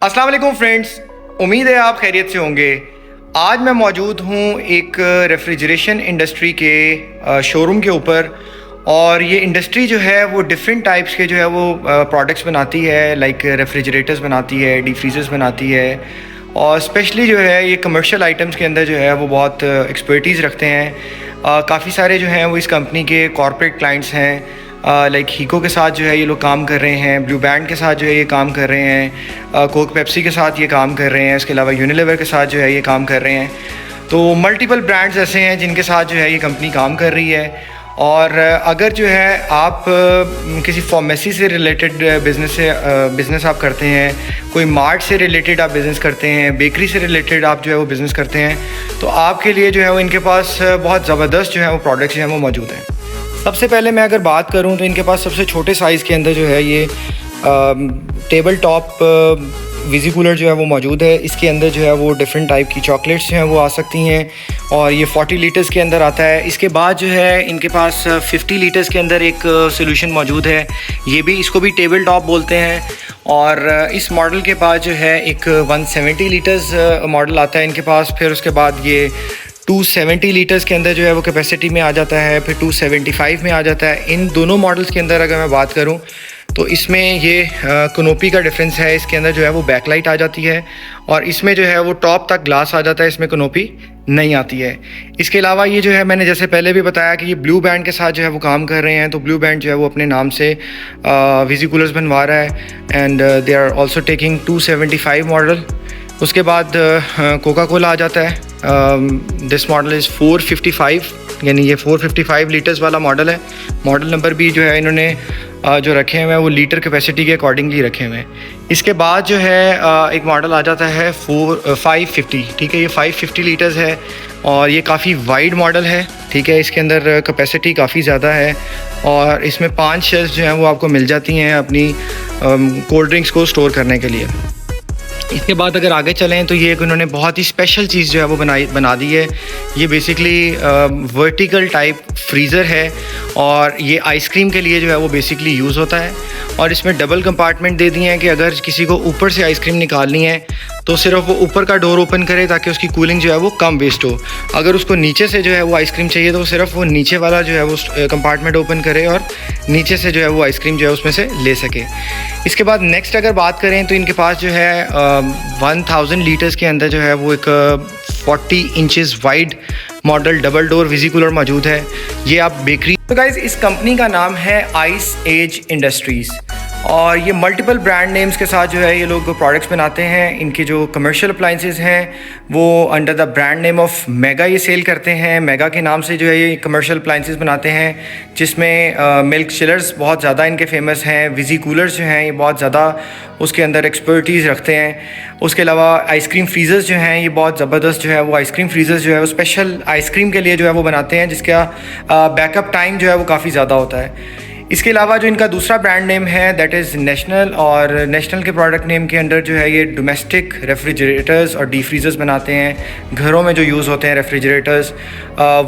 अस्सलाम वालेकुम फ्रेंड्स, उम्मीद है आप खैरियत से होंगे। आज मैं मौजूद हूँ एक रेफ्रिजरेशन इंडस्ट्री के शोरूम के ऊपर। और ये इंडस्ट्री जो है वो डिफरेंट टाइप्स के जो है वो प्रोडक्ट्स बनाती है, लाइक रेफ्रिजरेटर्स बनाती है, डी फ्रीज़र्स बनाती है। और स्पेशली जो है ये कमर्शियल आइटम्स के अंदर जो है वो बहुत एक्सपर्टीज़ रखते हैं। काफ़ी सारे जो हैं वो इस कंपनी के कॉर्पोरेट क्लाइंट्स हैं, लाइक हीको के साथ जो है ये लोग काम कर रहे हैं, ब्लू बैंड के साथ जो है ये काम कर रहे हैं, कोक पेप्सी के साथ ये काम कर रहे हैं, इसके अलावा यूनिलीवर के साथ जो है ये काम कर रहे हैं। तो मल्टीपल ब्रांड्स ऐसे हैं जिनके साथ जो है ये कंपनी काम कर रही है। और अगर जो है आप किसी फार्मेसी से रिलेटेड बिज़नेस आप करते हैं, कोई मार्ट से रिलेटेड आप बिज़नेस करते हैं, बेकरी से रिलेटेड आप जो है वो बिज़नेस करते हैं, तो आपके लिए जो है वो इनके पास बहुत ज़बरदस्त जो है वो प्रोडक्ट्स जो हैं वो मौजूद हैं। सबसे पहले मैं अगर बात करूं तो इनके पास सबसे छोटे साइज़ के अंदर जो है ये टेबल टॉप विज़ी कूलर जो है वो मौजूद है। इसके अंदर जो है वो डिफरेंट टाइप की चॉकलेट्स जो हैं वो आ सकती हैं और ये 40 लीटर्स के अंदर आता है। इसके बाद जो है इनके पास 50 लीटर्स के अंदर एक सोल्यूशन मौजूद है, ये भी इसको भी टेबल टॉप बोलते हैं। और इस मॉडल के पास जो है एक 170 लीटर्स मॉडल आता है इनके पास। फिर उसके बाद ये 270 लीटर्स के अंदर जो है वो कैपेसिटी में आ जाता है, फिर 275 में आ जाता है। इन दोनों मॉडल्स के अंदर अगर मैं बात करूं तो इसमें ये कनोपी का डिफरेंस है। इसके अंदर जो है वो बैकलाइट आ जाती है और इसमें जो है वो टॉप तक ग्लास आ जाता है, इसमें कनोपी नहीं आती है। इसके अलावा ये जो है मैंने जैसे पहले भी बताया कि ये ब्लू बैंड के साथ जो है वो काम कर रहे हैं, तो ब्लू बैंड जो है वो अपने नाम से विज़ी कूलर्स बनवा रहा है and they are also taking 275 model. उसके बाद कोका कोला आ जाता है। दिस मॉडल इज़ 455, यानी ये 455 लीटर्स वाला मॉडल है। मॉडल नंबर भी जो है इन्होंने जो रखे हुए हैं वो लीटर कैपेसिटी के अकॉर्डिंगली रखे हुए हैं। इसके बाद जो है एक मॉडल आ जाता है 550, ठीक है, ये 550 लीटर्स है और ये काफ़ी वाइड मॉडल है, ठीक है। इसके अंदर कैपेसिटी काफ़ी ज़्यादा है और इसमें 5 शेल्फ जो हैं वो आपको मिल जाती हैं अपनी कोल्ड ड्रिंक्स को स्टोर करने के लिए। इसके बाद अगर आगे चलें तो ये एक उन्होंने बहुत ही स्पेशल चीज़ जो है वो बना दी है। ये बेसिकली वर्टिकल टाइप फ्रीज़र है और ये आइसक्रीम के लिए जो है वो बेसिकली यूज़ होता है। और इसमें डबल कंपार्टमेंट दे दिए हैं कि अगर किसी को ऊपर से आइसक्रीम निकालनी है तो सिर्फ वो ऊपर का डोर ओपन करे ताकि उसकी कूलिंग जो है वो कम वेस्ट हो। अगर उसको नीचे से जो है वो आइसक्रीम चाहिए तो सिर्फ वो नीचे वाला जो है वो कंपार्टमेंट ओपन करे और नीचे से जो है वो आइसक्रीम जो है उसमें से ले सके। इसके बाद नेक्स्ट अगर बात करें तो इनके पास जो है 1000 लीटर्स के अंदर जो है वो एक 40 inches wide model double door विज़ी कूलर मौजूद है। ये आप बेकरी, तो गाइस इस कंपनी का नाम है आइस एज इंडस्ट्रीज़ और ये मल्टीपल ब्रांड नेम्स के साथ जो है ये लोग प्रोडक्ट्स बनाते हैं। इनके जो कमर्शियल अप्लाइंसेस हैं वो under the brand name of mega ये सेल करते हैं। मेगा के नाम से जो है ये कमर्शियल अप्लाइंसेस बनाते हैं, जिसमें मिल्क चिलर्स बहुत ज़्यादा इनके फेमस हैं। विज़ी कूलर्स जो हैं ये बहुत ज़्यादा उसके अंदर एक्सपर्टीज़ रखते हैं। उसके अलावा आइसक्रीम फ्रीज़र्स जो हैं ये बहुत ज़बरदस्त जो है वो आइसक्रीम फ्रीज़र्स जो है वो स्पेशल आइसक्रीम के लिए जो है वो बनाते हैं, जिसका बैकअप टाइम जो है वो काफ़ी ज़्यादा होता है। इसके अलावा जो इनका दूसरा ब्रांड नेम है दैट इज़ नेशनल, और नेशनल के प्रोडक्ट नेम के अंदर जो है ये डोमेस्टिक रेफ्रिजरेटर्स और डी फ्रीज़र्स बनाते हैं। घरों में जो यूज़ होते हैं रेफ्रिजरेटर्स,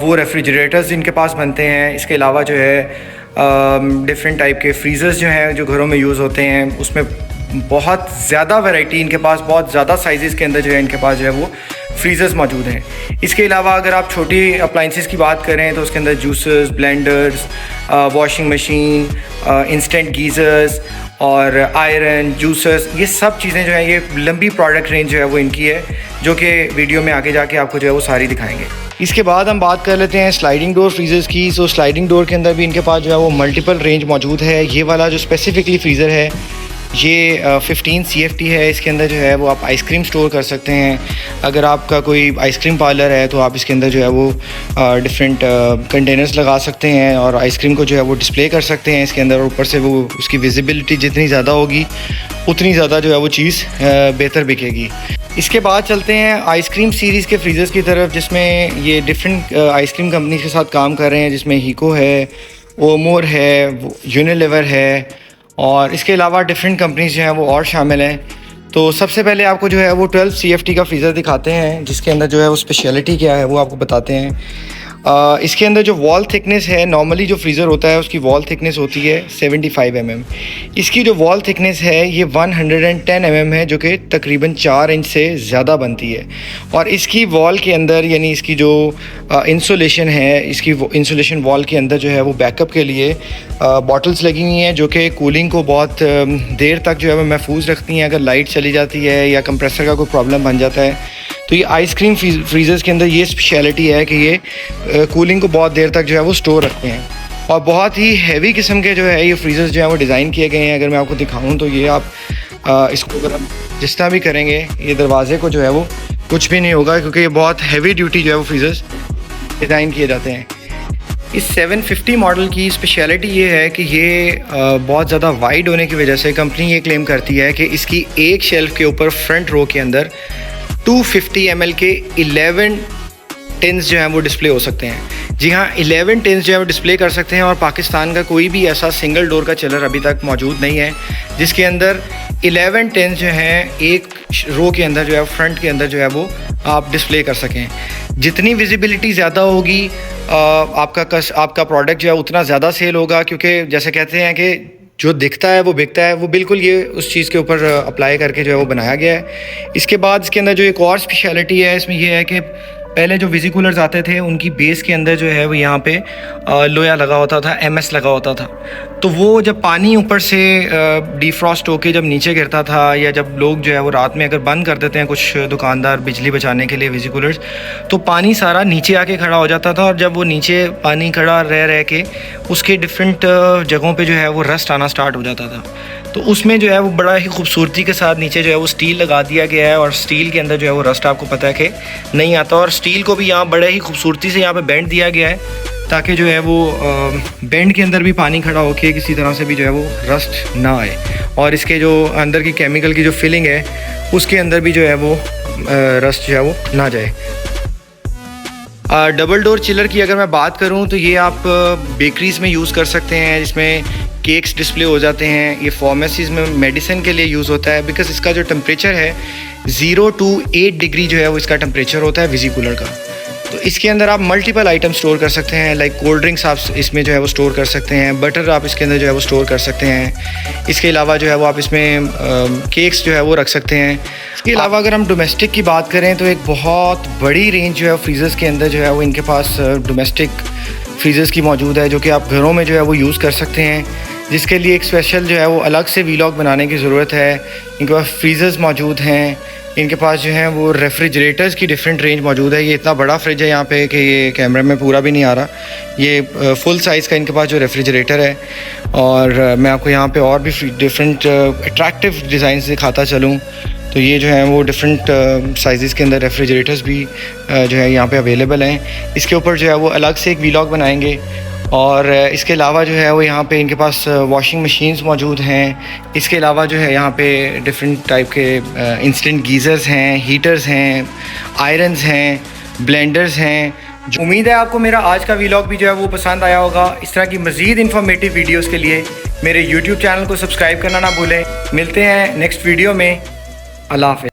वो रेफ्रिजरेटर्स इनके पास बनते हैं। इसके अलावा जो है डिफरेंट टाइप के फ्रीज़र्स जो हैं जो घरों में यूज़ होते हैं, उसमें बहुत ज़्यादा वैरायटी इनके पास, बहुत ज़्यादा साइज़ के अंदर जो है इनके पास जो है वो फ्रीज़र्स मौजूद हैं। इसके अलावा अगर आप छोटी अप्लाइंसेस की बात करें तो उसके अंदर juicers, blenders, washing machine, instant geysers और आयरन जूसर्स, ये सब चीज़ें जो हैं ये लंबी प्रोडक्ट रेंज जो है वो इनकी है, जो कि वीडियो में आगे जाके आपको जो है वो सारी दिखाएंगे। इसके बाद हम बात कर लेते हैं स्लाइडिंग डोर फ्रीज़र्स की। सो स्लाइडिंग डोर के अंदर भी इनके पास जो है वो मल्टीपल रेंज मौजूद है। ये वाला जो स्पेसिफिकली फ्रीज़र है ये 15 CFT है। इसके अंदर जो है वो आप आइसक्रीम स्टोर कर सकते हैं। अगर आपका कोई आइसक्रीम पार्लर है तो आप इसके अंदर जो है वो डिफरेंट कंटेनर्स लगा सकते हैं और आइसक्रीम को जो है वो डिस्प्ले कर सकते हैं इसके अंदर। और ऊपर से वो उसकी विजिबिलिटी जितनी ज़्यादा होगी उतनी ज़्यादा जो है वो चीज़ बेहतर बिकेगी। इसके बाद चलते हैं आइसक्रीम सीरीज़ के फ्रीज़र्स की तरफ, जिसमें ये डिफरेंट आइसक्रीम कंपनी के साथ काम कर रहे हैं, जिसमें हीको है, ओमोर है, यूनिलीवर है और इसके अलावा डिफरेंट कंपनीज जो हैं वो और शामिल हैं। तो सबसे पहले आपको जो है वो 12 CFT का फ्रीज़र दिखाते हैं, जिसके अंदर जो है वो स्पेशलिटी क्या है वो आपको बताते हैं। इसके अंदर जो वॉल थिकनेस है, नॉर्मली जो फ्रीज़र होता है उसकी वॉल थिकनेस होती है 75 mm। इसकी जो वॉल थिकनेस है ये 110 mm है, जो कि तकरीबन 4 इंच से ज़्यादा बनती है। और इसकी वॉल के अंदर यानी इसकी जो इंसुलेशन है, इसकी इंसुलेशन वॉल के अंदर जो है वो बैकअप के लिए बॉटल्स लगी हुई हैं, जो कि कूलिंग को बहुत देर तक जो है वो महफूज रखती हैं। अगर लाइट चली जाती है या कंप्रेसर का कोई प्रॉब्लम बन जाता है तो ये आइसक्रीम फ्रीज़र्स के अंदर ये स्पेशलिटी है कि ये कूलिंग को बहुत देर तक जो है वो स्टोर रखते हैं। और बहुत ही हैवी किस्म के जो है ये फ्रीज़र्स जो है वो डिज़ाइन किए गए हैं। अगर मैं आपको दिखाऊं तो ये आप इसको अगर आप जिस तरह भी करेंगे ये दरवाज़े को जो है वो कुछ भी नहीं होगा, क्योंकि ये बहुत हैवी ड्यूटी जो है वो फ्रीज़र्स डिज़ाइन किए जाते हैं। इस 750 मॉडल की स्पेशलिटी ये है कि ये बहुत ज़्यादा वाइड होने की वजह से कंपनी ये क्लेम करती है कि इसकी एक शेल्फ़ के ऊपर फ्रंट रो के अंदर 250 ml के 11 टिन्स जो हैं वो डिस्प्ले हो सकते हैं। जी हाँ, 11 टिन्स जो है वो डिस्प्ले कर सकते हैं। और पाकिस्तान का कोई भी ऐसा सिंगल डोर का चिलर अभी तक मौजूद नहीं है जिसके अंदर 11 टिन्स जो हैं एक रो के अंदर जो है फ्रंट के अंदर जो है वो आप डिस्प्ले कर सकें। जितनी विजिबिलिटी ज़्यादा होगी आपका प्रोडक्ट जो है उतना ज़्यादा सेल होगा, क्योंकि जैसे कहते हैं कि जो दिखता है वो बिकता है। वो बिल्कुल ये उस चीज़ के ऊपर अप्लाई करके जो है वो बनाया गया है। इसके बाद इसके अंदर जो एक और स्पेशलिटी है इसमें ये है कि पहले जो विजी कूलर्स आते थे उनकी बेस के अंदर जो है वो यहाँ पे लोया लगा होता था, MS लगा होता था। तो वो जब पानी ऊपर से डिफ्रॉस्ट होके जब नीचे गिरता था, या जब लोग जो है वो रात में अगर बंद कर देते हैं कुछ दुकानदार बिजली बचाने के लिए विजी कूलर्स, तो पानी सारा नीचे आके खड़ा हो जाता था। और जब वो नीचे पानी खड़ा रह के उसके डिफरेंट जगहों पर जो है वो रस्ट आना स्टार्ट हो जाता था। तो उसमें जो है वो बड़ा ही खूबसूरती के साथ नीचे जो है वो स्टील लगा दिया गया है। और स्टील के अंदर जो है वो रस्ट आपको पता है कि नहीं आता। और स्टील को भी यहाँ बड़े ही खूबसूरती से यहाँ पे बेंड दिया गया है, ताकि जो है वो बेंड के अंदर भी पानी खड़ा होके किसी तरह से भी जो है वो रस्ट ना आए। और इसके जो अंदर की केमिकल की जो फिलिंग है उसके अंदर भी जो है वो रस्ट जो है वो ना जाए। डबल डोर चिलर की अगर मैं बात करूं तो ये आप बेकरीज़ में यूज़ कर सकते हैं, जिसमें केक्स डिस्प्ले हो जाते हैं। ये फार्मेसीज़ में मेडिसिन के लिए यूज़ होता है, बिकॉज़ इसका जो टेम्परेचर है 0 to 8 डिग्री जो है वो इसका टेम्परेचर होता है विजी कूलर का। तो इसके अंदर आप मल्टीपल आइटम स्टोर कर सकते हैं, लाइक कोल्ड ड्रिंक्स आप इसमें जो है वो स्टोर कर सकते हैं, बटर आप इसके अंदर जो है वो स्टोर कर सकते हैं। इसके अलावा जो है वो आप इसमें केक्स जो है वो रख सकते हैं। इसके अलावा अगर हम डोमेस्टिक की बात करें तो एक बहुत बड़ी रेंज जो है फ्रीज़र्स के अंदर जो है वो इनके पास डोमेस्टिक फ्रीज़र्स की मौजूद है, जो कि आप घरों में जो है वो यूज़ कर सकते हैं, जिसके लिए एक स्पेशल जो है वो अलग से वीलॉग बनाने की ज़रूरत है। इनके पास फ्रीज़र्स मौजूद हैं, इनके पास जो है वो रेफ्रिजरेटर्स की डिफरेंट रेंज मौजूद है। ये इतना बड़ा फ्रिज है यहाँ पे कि ये कैमरे में पूरा भी नहीं आ रहा। ये फुल साइज़ का इनके पास जो रेफ्रिजरेटर है। और मैं आपको यहाँ पे और भी डिफरेंट अट्रैक्टिव डिज़ाइन दिखाता चलूँ तो ये जो है वो डिफरेंट साइज़ के अंदर रेफ्रिजरेटर्स भी जो है यहाँ पे अवेलेबल हैं। इसके ऊपर जो है वो अलग से एक वीलॉग बनाएंगे। और इसके अलावा जो है वो यहाँ पे इनके पास वॉशिंग मशीन्स मौजूद हैं। इसके अलावा जो है यहाँ पे डिफरेंट टाइप के इंस्टेंट गीज़र्स हैं, हीटर्स हैं, आयरन्स हैं, ब्लेंडर्स हैं। उम्मीद है आपको मेरा आज का वीलॉग भी जो है वो पसंद आया होगा। इस तरह की मज़ीद इन्फॉर्मेटिव वीडियोस के लिए मेरे YouTube चैनल को सब्सक्राइब करना ना भूलें। मिलते हैं नेक्स्ट वीडियो में। अल्लाह हाफ़िज़।